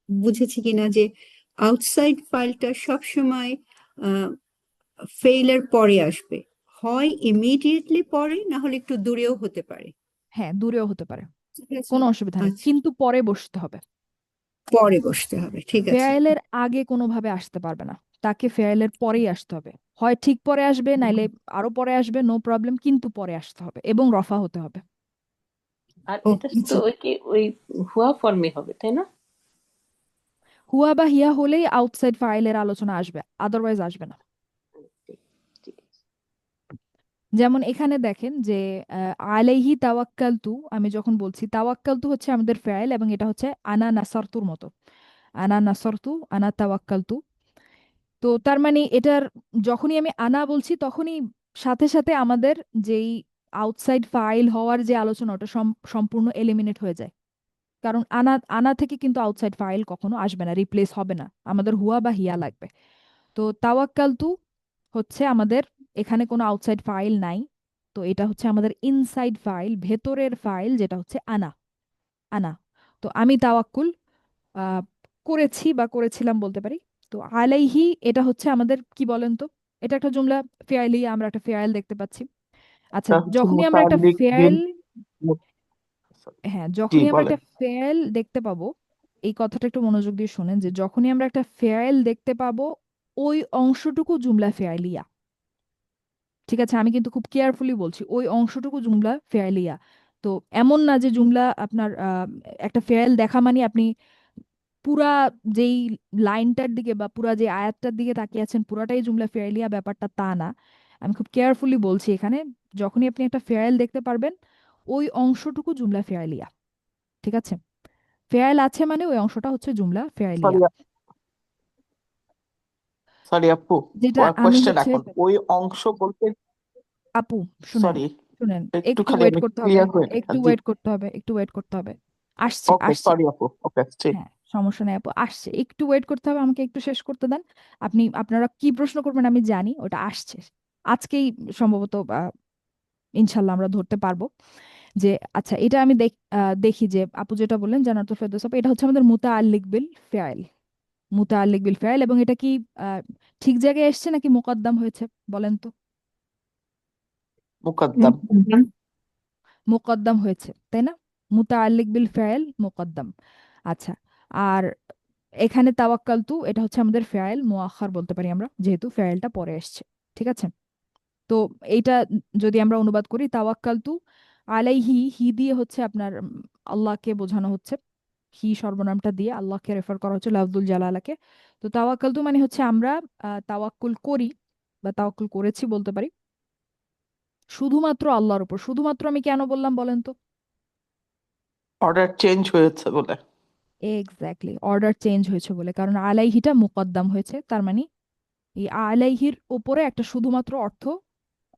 বুঝেছি কিনা যে আউটসাইড ফাইলটা সব সময় ফেইলের পরে আসবে, হয় ইমিডিয়েটলি পরে, না হলে একটু দূরেও হতে পারে। হ্যাঁ, দূরেও হতে পারে, ঠিক আছে, কোনো অসুবিধা নেই, আচ্ছা, কিন্তু পরে বসতে হবে। পরে বসতে হবে, ঠিক আছে। ফেয়ালের আগে কোনোভাবে আসতে পারবে না, তাকে ফেয়ালের পরেই আসতে হবে। হয় ঠিক পরে আসবে, নাইলে আরো পরে আসবে, নো প্রবলেম, কিন্তু পরে আসতে হবে এবং রফা হতে হবে। আর ও এটা তো আচ্ছা, ওই কি ওই হুয়া ফর্মে হবে, তাই না? হুয়া বা হিয়া হলেই আউটসাইড ফাইলের আলোচনা আসবে, আদারওয়াইজ আসবে না। ঠিক, ঠিক আছে। যেমন এখানে দেখেন যে আলাইহি তাওয়াক্কালতু, আমি যখন বলছি তাওয়াক্কালতু হচ্ছে আমাদের ফেয়াল, এবং এটা হচ্ছে আনা নাসারতুর মতো, আনা নাসারতু, আনা তাওয়াক্কালতু। তো তার মানে এটার যখনই আমি আনা বলছি তখনই সাথে সাথে আমাদের যেই আউটসাইড ফাইল হওয়ার যে আলোচনা, ওটা সম্পূর্ণ এলিমিনেট হয়ে যায়। কারণ আনা আনা থেকে কিন্তু আউটসাইড ফাইল কখনো আসবে না, রিপ্লেস হবে না, আমাদের হুয়া বা হিয়া লাগবে। তো তাওয়াক্কালতু হচ্ছে আমাদের, এখানে কোনো আউটসাইড ফাইল নাই, তো এটা হচ্ছে আমাদের ইনসাইড ফাইল, ভেতরের ফাইল, যেটা হচ্ছে আনা, আনা। তো আমি তাওয়াক্কুল আহ, করেছি বা করেছিলাম বলতে পারি। তো আলাইহি, এটা হচ্ছে আমাদের কি বলেন তো, এটা একটা জুমলা ফেয়ালি, আমরা একটা ফেয়াল দেখতে পাচ্ছি। আচ্ছা, এটা হচ্ছে যখনই আমরা একটা মুতাআল্লিক বিল। ফেয়াল, হ্যাঁ, জি, যখনই আমরা বলেন। একটা ফেয়াল দেখতে পাবো, এই কথাটা একটু মনোযোগ দিয়ে শোনেন, যে যখনই আমরা একটা ফেয়াল দেখতে পাবো, ওই অংশটুকু জুমলা ফেয়ালিয়া। ঠিক আছে, আমি কিন্তু খুব কেয়ারফুলি বলছি, ওই অংশটুকু জুমলা ফেয়ালিয়া। তো এমন না যে জুমলা আপনার একটা ফেয়াল দেখা মানে আপনি পুরা যেই লাইনটার দিকে বা পুরা যে আয়াতটার দিকে তাকিয়ে আছেন পুরাটাই জুমলা ফেয়ালিয়া, ব্যাপারটা তা না। আমি খুব কেয়ারফুলি বলছি এখানে, যখনই আপনি একটা ফেয়াল দেখতে পারবেন, ওই অংশটুকু জুমলা ফেয়ালিয়া। ঠিক আছে, ফেয়াল আছে মানে ওই অংশটা হচ্ছে জুমলা ফেয়ালিয়া। সরি, সরি আপু, যেটা আমি কোয়েশ্চেন হচ্ছে, এখন ওই অংশ বলতে। আপু শুনেন, সরি, শুনেন, একটু একটু খালি ওয়েট আমি করতে হবে, ক্লিয়ার হয়ে একটু নিতাম। জি, ওয়েট করতে হবে, একটু ওয়েট করতে হবে। আসছে, ওকে, আসছে। সরি আপু, ওকে, ঠিক। হ্যাঁ, সমস্যা নেই আপু, আসছে, একটু ওয়েট করতে হবে, আমাকে একটু শেষ করতে দেন। আপনারা কি প্রশ্ন করবেন আমি জানি, ওটা আসছে আজকেই সম্ভবত, ইনশাল্লাহ আমরা ধরতে পারবো। যে আচ্ছা, এটা আমি দেখি যে আপু যেটা বললেন জান্নাতুল ফেরদৌস আপু, এটা হচ্ছে আমাদের মুতাআল্লিক বিল ফেয়াইল, মুতাআল্লিক বিল ফেয়াইল, এবং এটা কি আহ, ঠিক জায়গায় এসছে নাকি মুকদ্দাম হয়েছে, বলেন তো? মুকদ্দম। মুকদ্দাম হয়েছে, তাই না? মুতাআল্লিক বিল ফাইল মুকদ্দাম। আচ্ছা, আর এখানে তাওয়াক্কালতু, এটা হচ্ছে আমাদের ফাইল মুআখার বলতে পারি আমরা, যেহেতু ফাইলটা পরে আসছে। ঠিক আছে, তো এইটা যদি আমরা অনুবাদ করি, তাওয়াক্কালতু আলাইহি, হি দিয়ে হচ্ছে আপনার আল্লাহকে বোঝানো হচ্ছে, হি সর্বনামটা দিয়ে আল্লাহকে রেফার করা হচ্ছে, লাফজুল জালালাকে। তো তাওয়াক্কালতু মানে হচ্ছে আমরা তাওয়াক্কুল করি বা তাওয়াক্কুল করেছি বলতে পারি শুধুমাত্র আল্লাহর উপর। শুধুমাত্র আমি কেন বললাম বলেন তো? অর্ডার চেঞ্জ হয়েছে বলে। এক্স্যাক্টলি, অর্ডার চেঞ্জ হয়েছে বলে, কারণ আলাইহিটা মুকদ্দাম হয়েছে, তার মানে এই আলাইহির উপরে একটা শুধুমাত্র অর্থ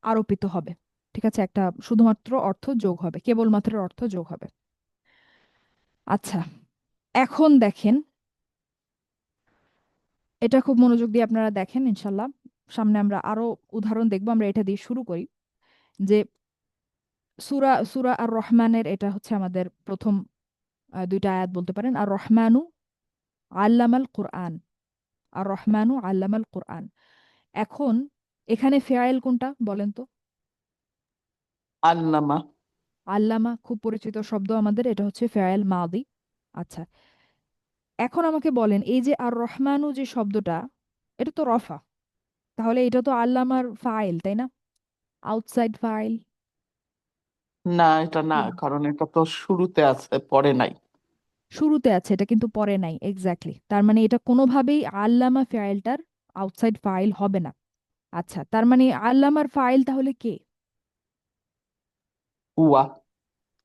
আরোপিত হবে। ঠিক আছে, একটা শুধুমাত্র অর্থ যোগ হবে, কেবলমাত্র অর্থ যোগ হবে। আচ্ছা, এখন দেখেন, এটা খুব মনোযোগ দিয়ে আপনারা দেখেন ইনশাল্লাহ। সামনে আমরা আরো উদাহরণ দেখবো, আমরা এটা দিয়ে শুরু করি যে সূরা সূরা আর রহমানের এটা হচ্ছে আমাদের প্রথম দুইটা আয়াত বলতে পারেন। আর রহমানু আল্লামাল কোরআন, আর রহমানু আল্লামাল কোরআন। এখন এখানে ফেয়াইল কোনটা বলেন তো? আল্লামা। আল্লামা খুব পরিচিত শব্দ আমাদের, এটা হচ্ছে ফেয়াইল মাদি। আচ্ছা, এখন আমাকে বলেন এই যে আর রহমানু যে শব্দটা, এটা তো রফা, তাহলে এটা তো আল্লামার ফাইল, তাই না? Outside file. না, এটা না, কারণ এটা তো শুরুতে আছে, পরে নাই। শুরুতে আছে, এটা কিন্তু পরে নাই। এক্স্যাক্টলি, তার মানে এটা কোনোভাবেই আল্লামা ফাইলটার আউটসাইড ফাইল হবে না। আচ্ছা, তার মানে আল্লামার ফাইল তাহলে কে? হুয়া।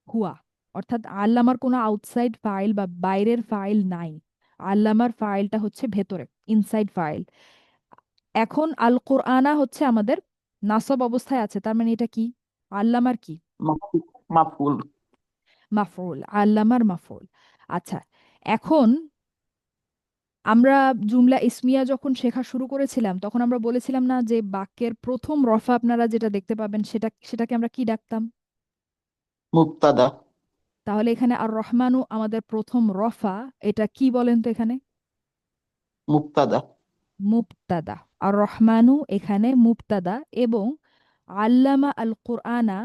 হুয়া। অর্থাৎ আল্লামার কোনো আউটসাইড ফাইল বা বাইরের ফাইল নাই, আল্লামার ফাইলটা হচ্ছে ভেতরে, ইনসাইড ফাইল। এখন আল কোরআনা হচ্ছে আমাদের নাসব অবস্থায় আছে, তার মানে এটা কি? আল্লামার কি? মাফুল। মাফউল, আল্লামার মাফউল। আচ্ছা, এখন আমরা জুমলা ইসমিয়া যখন শেখা শুরু করেছিলাম তখন আমরা বলেছিলাম না যে বাক্যের প্রথম রফা আপনারা যেটা দেখতে পাবেন সেটাকে আমরা কি ডাকতাম? মুবতাদা। তাহলে এখানে আর রহমানু আমাদের প্রথম রফা, এটা কি বলেন তো এখানে? মুবতাদা। মুবতাদা। আর রহমানু এখানে মুবতাদা, এবং আল্লামা আল কোরআনা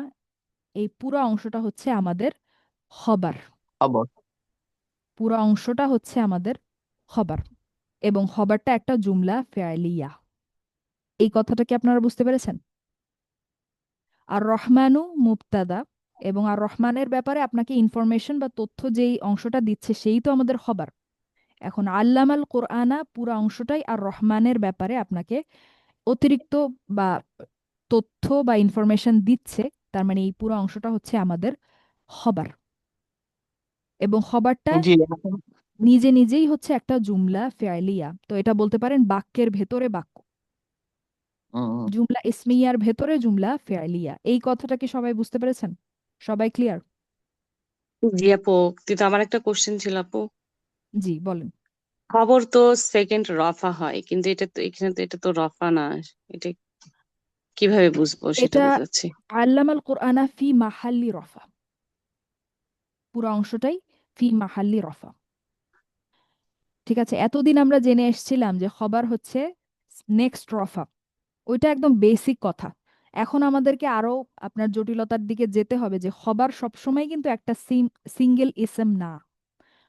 এই পুরো অংশটা হচ্ছে আমাদের খবর। খবর। পুরো অংশটা হচ্ছে আমাদের খবর, এবং খবরটা একটা জুমলা ফেয়ালিয়া। এই কথাটা কি আপনারা বুঝতে পেরেছেন? আর রহমানু মুবতাদা, এবং আর রহমানের ব্যাপারে আপনাকে ইনফরমেশন বা তথ্য যেই অংশটা দিচ্ছে সেই তো আমাদের খবর। এখন আল্লামাল কোরআনা পুরো অংশটাই আর রহমানের ব্যাপারে আপনাকে অতিরিক্ত বা তথ্য বা ইনফরমেশন দিচ্ছে, তার মানে এই পুরো অংশটা হচ্ছে আমাদের খবর। এবং খবরটা জি, এখন নিজে নিজেই হচ্ছে একটা জুমলা ফেয়ালিয়া, তো এটা বলতে পারেন বাক্যের ভেতরে বাক্য, উম, জুমলা ইসমিয়ার ভেতরে জুমলা ফেয়ালিয়া। এই কথাটা কি সবাই বুঝতে পেরেছেন? সবাই ক্লিয়ার? জি আপু, কিন্তু আমার একটা কোশ্চেন ছিল আপু। জি বলেন। খবর তো সেকেন্ড রফা হয়, কিন্তু এটা তো এখানে তো এটা তো রফা না। এটা কিভাবে বুঝবো সেটা এটা বলতে চাচ্ছি। আল্লামাল কোরআনা ফি মাহাল্লি রফা, পুরো অংশটাই ফি মাহাল্লি রফা। ঠিক আছে, এতদিন আমরা জেনে এসেছিলাম যে খবর হচ্ছে নেক্সট রফা, ওইটা একদম বেসিক কথা। এখন আমাদেরকে আরো আপনার জটিলতার দিকে যেতে হবে যে খবর সবসময় কিন্তু একটা সিঙ্গেল ইসেম না।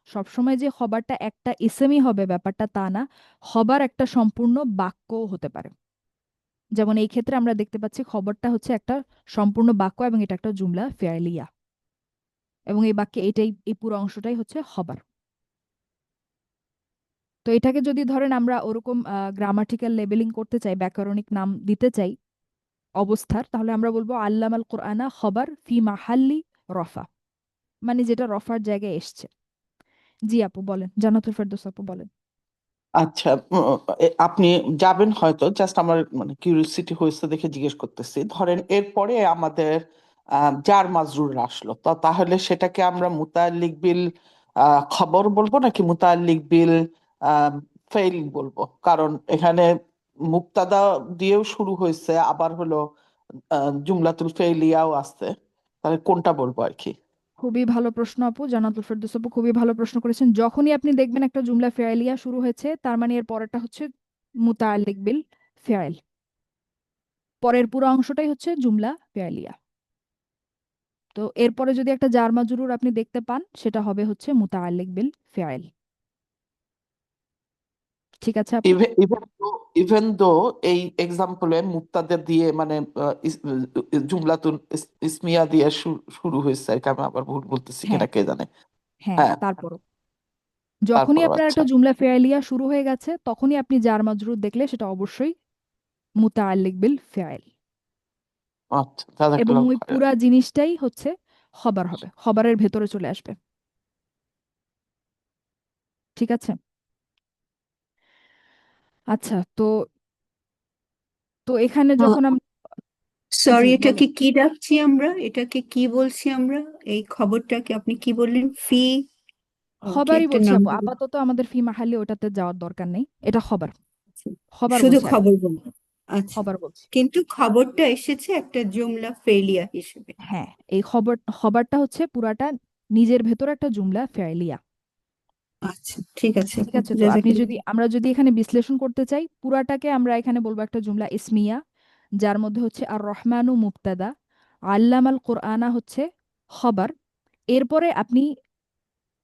সবসময় যে খবরটা একটা ইসেমই হবে ব্যাপারটা তা না, খবর একটা সম্পূর্ণ বাক্যও হতে পারে। যেমন এই ক্ষেত্রে আমরা দেখতে পাচ্ছি খবরটা হচ্ছে একটা সম্পূর্ণ বাক্য, এবং এটা একটা জুমলা ফেয়ালিয়া, এবং এই বাক্যে এই পুরো অংশটাই হচ্ছে খবর। তো এটাকে যদি ধরেন আমরা ওরকম গ্রামাটিক্যাল লেবেলিং করতে চাই, ব্যাকরণিক নাম দিতে চাই অবস্থার, তাহলে আমরা বলবো আল্লামাল কোরআনা খবর ফি মাহাল্লি রফা, মানে যেটা রফার জায়গায় এসছে। জি আপু বলেন, জান্নাতুল ফেরদৌস আপু বলেন। আচ্ছা, আপনি যাবেন হয়তো, জাস্ট আমার মানে কিউরিওসিটি হয়েছে দেখে জিজ্ঞেস করতেছি। ধরেন এরপরে আমাদের জার মাজরুর আসলো, তো তাহলে সেটাকে আমরা মুতাল্লিক বিল খবর বলবো নাকি মুতাল্লিক বিল ফেইল বলবো? কারণ এখানে মুবতাদা দিয়েও শুরু হয়েছে, আবার হলো জুমলাতুল ফেইলিয়াও আছে, তাহলে কোনটা বলবো আর কি? খুবই ভালো প্রশ্ন আপু, জান্নাতুল ফেরদৌস আপু খুবই ভালো প্রশ্ন করেছেন। যখনই আপনি দেখবেন একটা জুমলা ফেয়ালিয়া শুরু হয়েছে, তার মানে এর পরেরটা হচ্ছে মুতাআল্লিক বিল ফেয়াল, পরের পুরো অংশটাই হচ্ছে জুমলা ফেয়ালিয়া। তো এরপরে যদি একটা জার মাজরুর আপনি দেখতে পান, সেটা হবে হচ্ছে মুতাআল্লিক বিল ফেয়াল। ঠিক আছে আপু? ইভেন দো এই এক্সাম্পলে মুক্তাদা দিয়ে মানে জুমলাতুল ইসমিয়া দিয়ে শুরু হয়েছে আর কি, আমি আবার ভুল বলতেছি হ্যাঁ, কিনা কে জানে। হ্যাঁ, হ্যাঁ, তারপরও যখনই তারপর আপনার আচ্ছা। একটা জুমলা ফেয়ালিয়া শুরু হয়ে গেছে, তখনই আপনি জার মাজরুর দেখলে সেটা অবশ্যই মুতাআল্লিক বিল ফেয়াল, আচ্ছা, এবং জাযাকাল্লাহু ওই খায়রান। পুরা জিনিসটাই হচ্ছে খবর হবে, খবরের ভেতরে চলে আসবে। ঠিক আছে? আচ্ছা, তো তো এখানে যখন আমরা, জি সরি, এটাকে বলেন। কি ডাকছি আমরা? এটাকে কি বলছি আমরা? এই খবরটাকে আপনি কি বললেন? ফি কি খবরই একটা বলছি নাম আপু, দিলেন? আপাতত আমাদের ফি মাহালি ওটাতে যাওয়ার দরকার নেই, এটা খবর, খবর শুধু বলছি আর কি। খবর বলবো। আচ্ছা, খবর বলছি। কিন্তু খবরটা এসেছে একটা জুমলা ফেলিয়া হিসেবে। হ্যাঁ, এই খবরটা হচ্ছে পুরাটা নিজের ভেতর একটা জুমলা ফেলিয়া। আচ্ছা, ঠিক আছে ঠিক আপু, আছে, তো জাজাকাল্লাহ। আমরা যদি এখানে বিশ্লেষণ করতে চাই, পুরাটাকে আমরা এখানে বলবো একটা জুমলা ইসমিয়া, যার মধ্যে হচ্ছে আর রহমানু মুবতাদা, আল্লামাল কোরআনা হচ্ছে খবর। এরপরে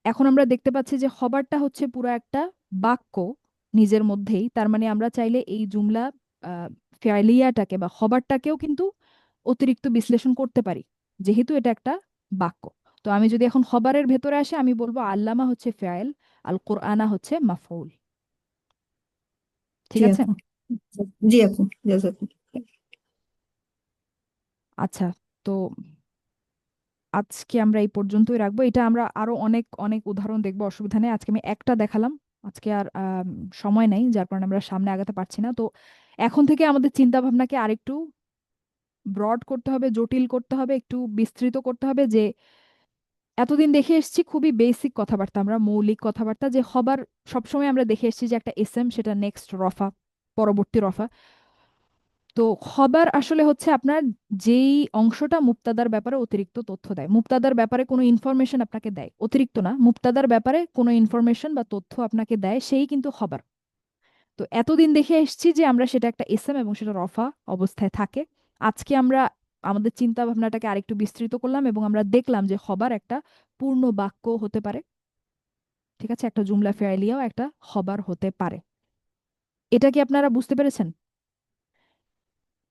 এখন আমরা দেখতে পাচ্ছি যে খবরটা হচ্ছে পুরো একটা বাক্য নিজের মধ্যেই। তার মানে আমরা চাইলে এই জুমলা আহ, ফেলিয়াটাকে বা খবরটাকেও কিন্তু অতিরিক্ত বিশ্লেষণ করতে পারি, যেহেতু এটা একটা বাক্য। তো আমি যদি এখন খবরের ভেতরে আসি, আমি বলবো আল্লামা হচ্ছে ফেয়েল, আল কোরআনা হচ্ছে মাফউল। ঠিক জি আছে। আপু, জি আপু, জাজাকাল্লাহ। আচ্ছা, তো আজকে আমরা এই পর্যন্তই রাখবো। এটা আমরা আরো অনেক অনেক উদাহরণ দেখবো, অসুবিধা নেই। আজকে আমি একটা দেখালাম, আজকে আর সময় নেই, যার কারণে আমরা সামনে আগাতে পারছি না। তো এখন থেকে আমাদের চিন্তা ভাবনাকে আরেকটু ব্রড করতে হবে, জটিল করতে হবে, একটু বিস্তৃত করতে হবে। যে এতদিন দেখে এসেছি খুবই বেসিক কথাবার্তা, আমরা মৌলিক কথাবার্তা, যে খবর সবসময় আমরা দেখে এসেছি যে একটা এসএম, সেটা নেক্সট রফা, পরবর্তী রফা। তো খবর আসলে হচ্ছে আপনার যেই অংশটা মুক্তাদার ব্যাপারে অতিরিক্ত তথ্য দেয়, মুক্তাদার ব্যাপারে কোনো ইনফরমেশন আপনাকে দেয়, অতিরিক্ত না, মুক্তাদার ব্যাপারে কোনো ইনফরমেশন বা তথ্য আপনাকে দেয়, সেই কিন্তু খবর। তো এতদিন দেখে এসেছি যে আমরা সেটা একটা এসএম এবং সেটা রফা অবস্থায় থাকে। আজকে আমরা আমাদের চিন্তা ভাবনাটাকে আরেকটু বিস্তৃত করলাম এবং আমরা দেখলাম যে খবর একটা পূর্ণ বাক্য হতে পারে। ঠিক আছে, একটা জুমলা ফেয়ালিয়াও একটা খবর হতে পারে। এটা কি আপনারা বুঝতে পেরেছেন?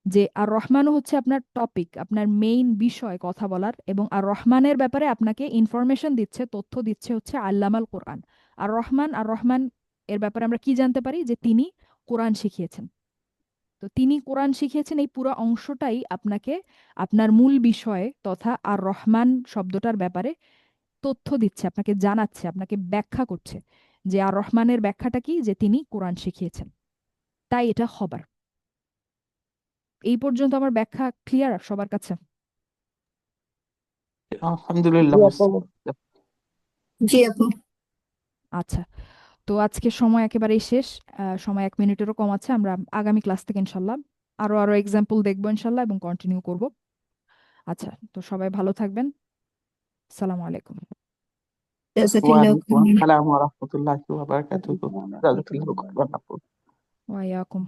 যে আর রহমানও হচ্ছে আপনার টপিক, আপনার মেইন বিষয় কথা বলার, এবং আর রহমানের ব্যাপারে আপনাকে ইনফরমেশন দিচ্ছে, তথ্য দিচ্ছে হচ্ছে আল্লামাল কোরআন। আর রহমান এর ব্যাপারে আমরা কি জানতে পারি? যে তিনি কোরআন শিখিয়েছেন। তো তিনি কোরআন শিখিয়েছেন, এই পুরো অংশটাই আপনাকে আপনার মূল বিষয় তথা আর রহমান শব্দটার ব্যাপারে তথ্য দিচ্ছে, আপনাকে জানাচ্ছে, আপনাকে ব্যাখ্যা করছে যে আর রহমানের ব্যাখ্যাটা কি, যে তিনি কোরআন শিখিয়েছেন। তাই এটা খবর। এই পর্যন্ত আমার ব্যাখ্যা ক্লিয়ার সবার কাছে? আলহামদুলিল্লাহ, জি বুঝতে আপু। পারছি। জি আপু, আচ্ছা, তো আজকে সময় একেবারেই শেষ। সময় 1 মিনিটেরও কম আছে। আমরা আগামী ক্লাস থেকে ইনশাল্লাহ আরো আরো এক্সাম্পল দেখবো ইনশাল্লাহ, এবং কন্টিনিউ করব। আচ্ছা, তো সবাই ভালো থাকবেন। আসসালামু আলাইকুম। জাজাকাল্লাহ। ওয়ালাইকুম আসসালাম ওয়া রাহমাতুল্লাহি ওয়া বারাকাতুহু। জাযাকাল্লাহু খাইরান। ওয়াইয়াকুম।